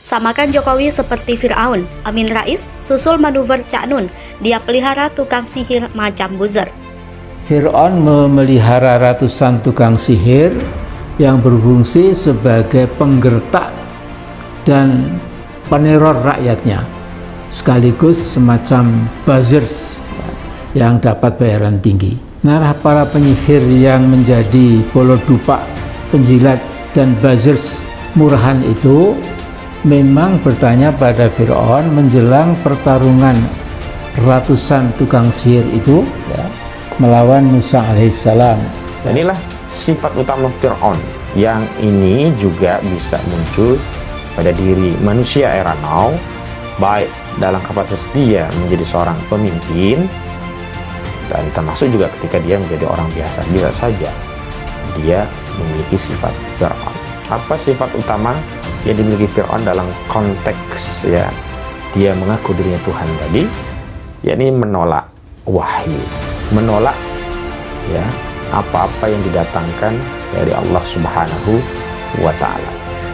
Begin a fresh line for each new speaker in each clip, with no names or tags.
Samakan Jokowi seperti Fir'aun, Amin Rais susul manuver Cak Nun, dia pelihara tukang sihir macam buzzer.
Fir'aun memelihara ratusan tukang sihir yang berfungsi sebagai penggertak dan peneror rakyatnya, sekaligus semacam buzzers yang dapat bayaran tinggi. Nah, para penyihir yang menjadi bolodupak, penjilat, dan buzzers murahan itu memang bertanya pada Fir'aun menjelang pertarungan ratusan tukang sihir itu melawan Musa alaihissalam.
Inilah sifat utama Fir'aun yang ini juga bisa muncul pada diri manusia era now, baik dalam kapasitas dia menjadi seorang pemimpin dan termasuk juga ketika dia menjadi orang biasa. Bisa saja dia memiliki sifat Fir'aun. Apa sifat utama yang dimiliki Fir'aun dalam konteks dia mengaku dirinya Tuhan tadi, yakni menolak wahyu, menolak apa-apa yang didatangkan dari Allah Subhanahu wa Ta'ala.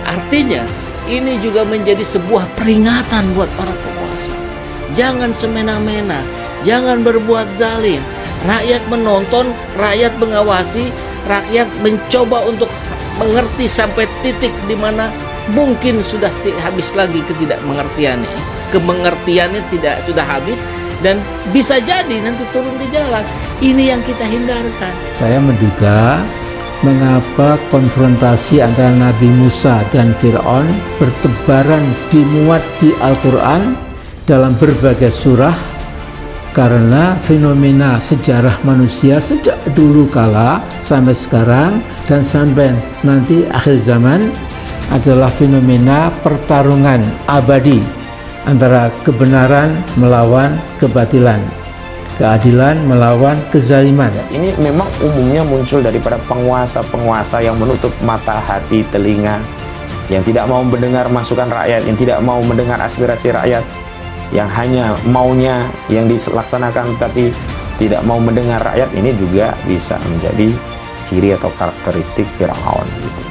Artinya ini juga menjadi sebuah peringatan buat para penguasa. Jangan semena-mena, jangan berbuat zalim. Rakyat menonton, rakyat mengawasi, rakyat mencoba untuk mengerti sampai titik di mana mungkin sudah habis lagi ketidakmengertiannya. Kemengertiannya sudah habis dan bisa jadi nanti turun di jalan. Ini yang kita hindarkan.
Saya menduga mengapa konfrontasi antara Nabi Musa dan Fir'aun bertebaran dimuat di Al-Quran dalam berbagai surah, karena fenomena sejarah manusia sejak dulu kala sampai sekarang dan sampai nanti akhir zaman adalah fenomena pertarungan abadi antara kebenaran melawan kebatilan, keadilan melawan kezaliman.
Ini memang umumnya muncul daripada penguasa-penguasa yang menutup mata, hati, telinga, yang tidak mau mendengar masukan rakyat, yang tidak mau mendengar aspirasi rakyat, yang hanya maunya yang dilaksanakan tapi tidak mau mendengar rakyat. Ini juga bisa menjadi ciri atau karakteristik Fir'aun.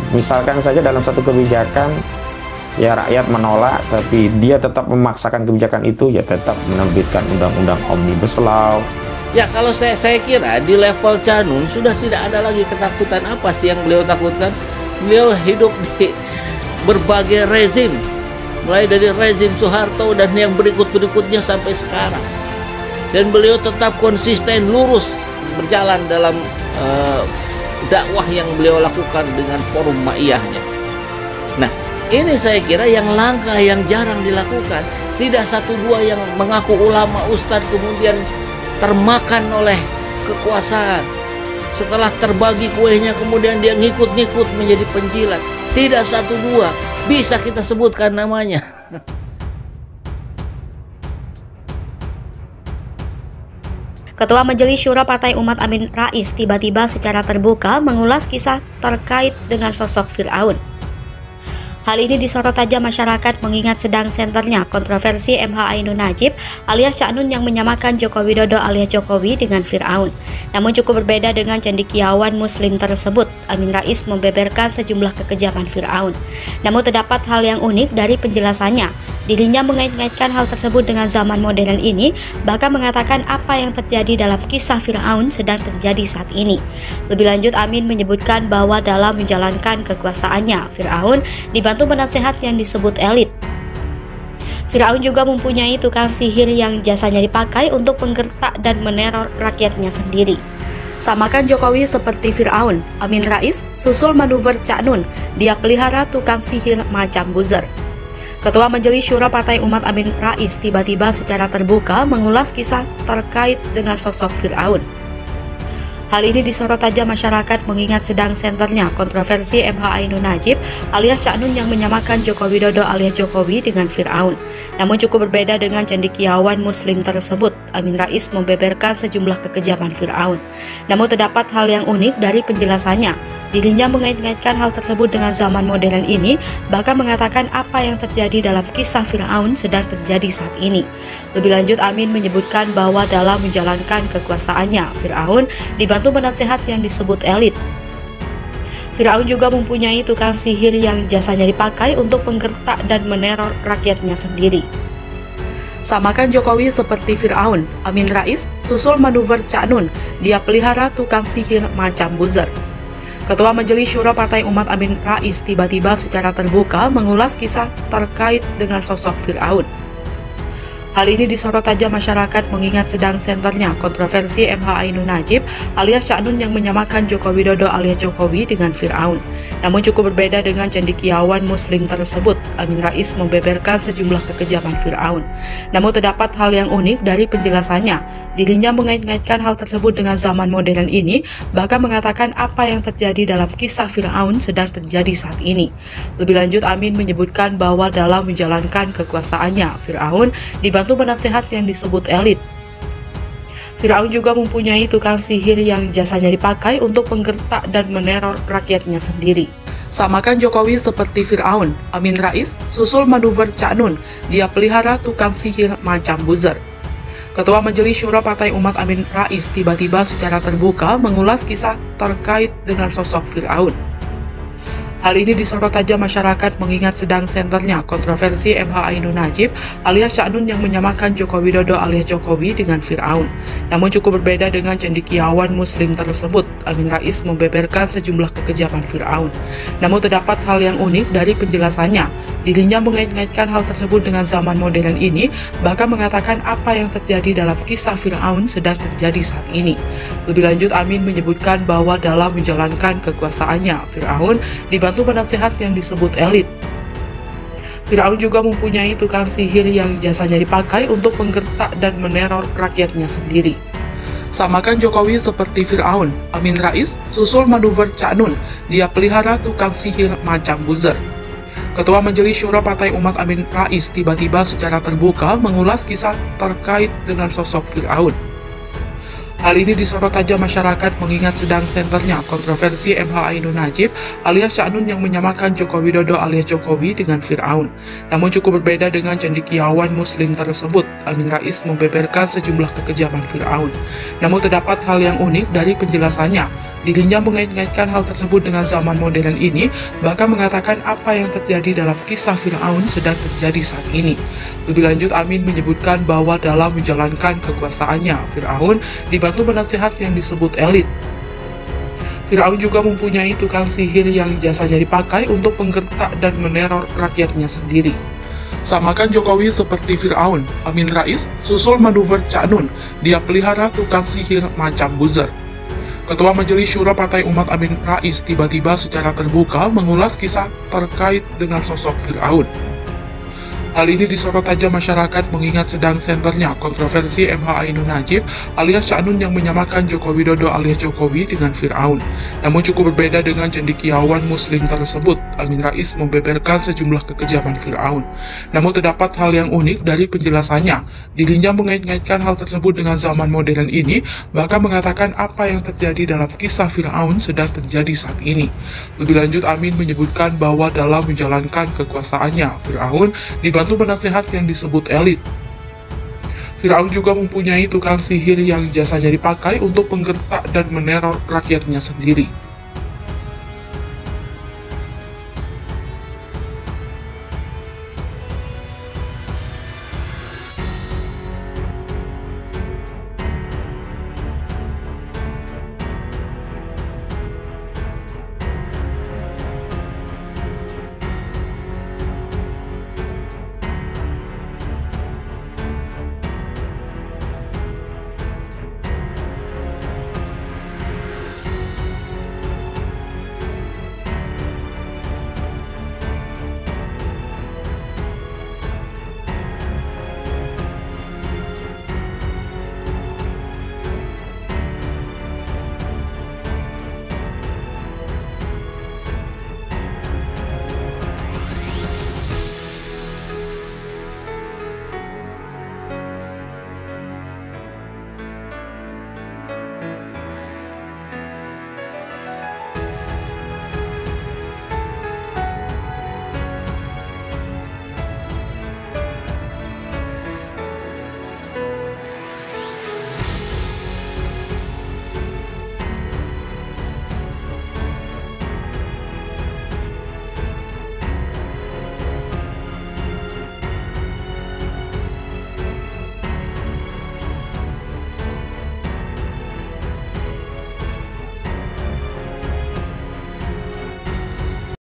Misalkan saja dalam satu kebijakan, rakyat menolak, tapi dia tetap memaksakan kebijakan itu, tetap menerbitkan undang-undang Omnibus Law.
Kalau saya kira di level Cak Nun sudah tidak ada lagi ketakutan. Apa sih yang beliau takutkan? Beliau hidup di berbagai rezim, mulai dari rezim Soeharto dan yang berikut-berikutnya sampai sekarang. Dan beliau tetap konsisten, lurus berjalan dalam dakwah yang beliau lakukan dengan forum ma'iyahnya. Nah, ini saya kira yang langka, yang jarang dilakukan. Tidak satu dua yang mengaku ulama, ustadz, kemudian termakan oleh kekuasaan. Setelah terbagi kuenya, kemudian dia ngikut-ngikut menjadi penjilat. Tidak satu dua, bisa kita sebutkan namanya.
Ketua Majelis Syuro Partai Umat Amin Rais tiba-tiba secara terbuka mengulas kisah terkait dengan sosok Fir'aun. Hal ini disorot tajam masyarakat mengingat sedang senternya kontroversi MH Ainun Najib alias Cak Nun yang menyamakan Joko Widodo alias Jokowi dengan Fir'aun. Namun cukup berbeda dengan cendekiawan muslim tersebut. Amin Rais membeberkan sejumlah kekejaman Fir'aun. Namun terdapat hal yang unik dari penjelasannya. Dirinya mengait-ngaitkan hal tersebut dengan zaman modern ini, bahkan mengatakan apa yang terjadi dalam kisah Fir'aun sedang terjadi saat ini. Lebih lanjut, Amin menyebutkan bahwa dalam menjalankan kekuasaannya, Fir'aun dibantu penasehat yang disebut elit. Fir'aun juga mempunyai tukang sihir yang jasanya dipakai untuk menggertak dan meneror rakyatnya sendiri. Samakan Jokowi seperti Fir'aun, Amin Rais susul manuver Cak Nun, dia pelihara tukang sihir macam buzzer. Ketua Majelis Syuro Partai Umat Amin Rais tiba-tiba secara terbuka mengulas kisah terkait dengan sosok Fir'aun. Hal ini disorot tajam masyarakat mengingat sedang senternya kontroversi MH Ainun Najib alias Cak Nun yang menyamakan Joko Widodo alias Jokowi dengan Fir'aun. Namun cukup berbeda dengan cendekiawan muslim tersebut. Amin Rais membeberkan sejumlah kekejaman Fir'aun. Namun terdapat hal yang unik dari penjelasannya. Dirinya mengait-ngaitkan hal tersebut dengan zaman modern ini, bahkan mengatakan apa yang terjadi dalam kisah Fir'aun sedang terjadi saat ini. Lebih lanjut, Amin menyebutkan bahwa dalam menjalankan kekuasaannya, Fir'aun dibantu penasehat yang disebut elit. Firaun juga mempunyai tukang sihir yang jasanya dipakai untuk menggertak dan meneror rakyatnya sendiri. Samakan Jokowi seperti Firaun, Amin Rais susul manuver Cak Nun, dia pelihara tukang sihir macam buzzer. Ketua Majelis Syuro Partai Umat Amin Rais tiba-tiba secara terbuka mengulas kisah terkait dengan sosok Firaun. Hal ini disorot tajam masyarakat mengingat sedang senternya kontroversi MH Ainun Najib alias Cak Nun yang menyamakan Joko Widodo alias Jokowi dengan Firaun. Namun cukup berbeda dengan cendekiawan muslim tersebut, Amin Rais membeberkan sejumlah kekejaman Firaun. Namun terdapat hal yang unik dari penjelasannya. Dirinya mengait-ngaitkan hal tersebut dengan zaman modern ini, bahkan mengatakan apa yang terjadi dalam kisah Firaun sedang terjadi saat ini. Lebih lanjut, Amin menyebutkan bahwa dalam menjalankan kekuasaannya, Firaun dibantu penasehat yang disebut elit. Firaun juga mempunyai tukang sihir yang jasanya dipakai untuk menggertak dan meneror rakyatnya sendiri. Samakan Jokowi seperti Firaun, Amin Rais susul manuver Cak Nun, dia pelihara tukang sihir macam buzzer. Ketua Majelis Syuro Partai Umat Amin Rais tiba-tiba secara terbuka mengulas kisah terkait dengan sosok Firaun. Hal ini disorot tajam masyarakat mengingat sedang senternya kontroversi MH Ainun Najib alias Cak Nun yang menyamakan Joko Widodo alias Jokowi dengan Firaun. Namun cukup berbeda dengan cendekiawan muslim tersebut, Amin Rais membeberkan sejumlah kekejaman Firaun. Namun terdapat hal yang unik dari penjelasannya. Dirinya mengait-ngaitkan hal tersebut dengan zaman modern ini, bahkan mengatakan apa yang terjadi dalam kisah Firaun sedang terjadi saat ini. Lebih lanjut, Amin menyebutkan bahwa dalam menjalankan kekuasaannya, Firaun dibantu penasehat yang disebut elit. Firaun juga mempunyai tukang sihir yang jasanya dipakai untuk menggertak dan meneror rakyatnya sendiri. Samakan Jokowi seperti Firaun, Amin Rais susul manuver Cak Nun, dia pelihara tukang sihir macam buzzer. Ketua Majelis Syuro Partai Umat Amin Rais tiba-tiba secara terbuka mengulas kisah terkait dengan sosok Firaun. Hal ini disorot tajam masyarakat mengingat sedang senternya kontroversi MH Ainun Najib alias Cak Nun yang menyamakan Joko Widodo alias Jokowi dengan Firaun. Namun cukup berbeda dengan cendekiawan muslim tersebut, Amin Rais membeberkan sejumlah kekejaman Firaun. Namun terdapat hal yang unik dari penjelasannya. Dirinya mengait-ngaitkan hal tersebut dengan zaman modern ini, bahkan mengatakan apa yang terjadi dalam kisah Firaun sedang terjadi saat ini. Lebih lanjut, Amin menyebutkan bahwa dalam menjalankan kekuasaannya, Firaun dibantu penasehat yang disebut elit. Firaun juga mempunyai tukang sihir yang jasanya dipakai untuk menggertak dan meneror rakyatnya sendiri. Samakan Jokowi seperti Firaun, Amin Rais susul manuver Cak Nun, dia pelihara tukang sihir macam buzzer. Ketua Majelis Syuro Partai Umat Amin Rais tiba-tiba secara terbuka mengulas kisah terkait dengan sosok Firaun. Hal ini disorot tajam masyarakat mengingat sedang senternya kontroversi MH Ainun Najib alias Cak Nun yang menyamakan Joko Widodo alias Jokowi dengan Firaun. Namun cukup berbeda dengan cendekiawan muslim tersebut, Amin Rais membeberkan sejumlah kekejaman Firaun. Namun terdapat hal yang unik dari penjelasannya. Dirinya mengait-ngaitkan hal tersebut dengan zaman modern ini, bahkan mengatakan apa yang terjadi dalam kisah Firaun sedang terjadi saat ini. Lebih lanjut, Amin menyebutkan bahwa dalam menjalankan kekuasaannya, Firaun dibantu penasehat yang disebut elit. Firaun juga mempunyai tukang sihir yang jasanya dipakai untuk menggertak dan meneror rakyatnya sendiri.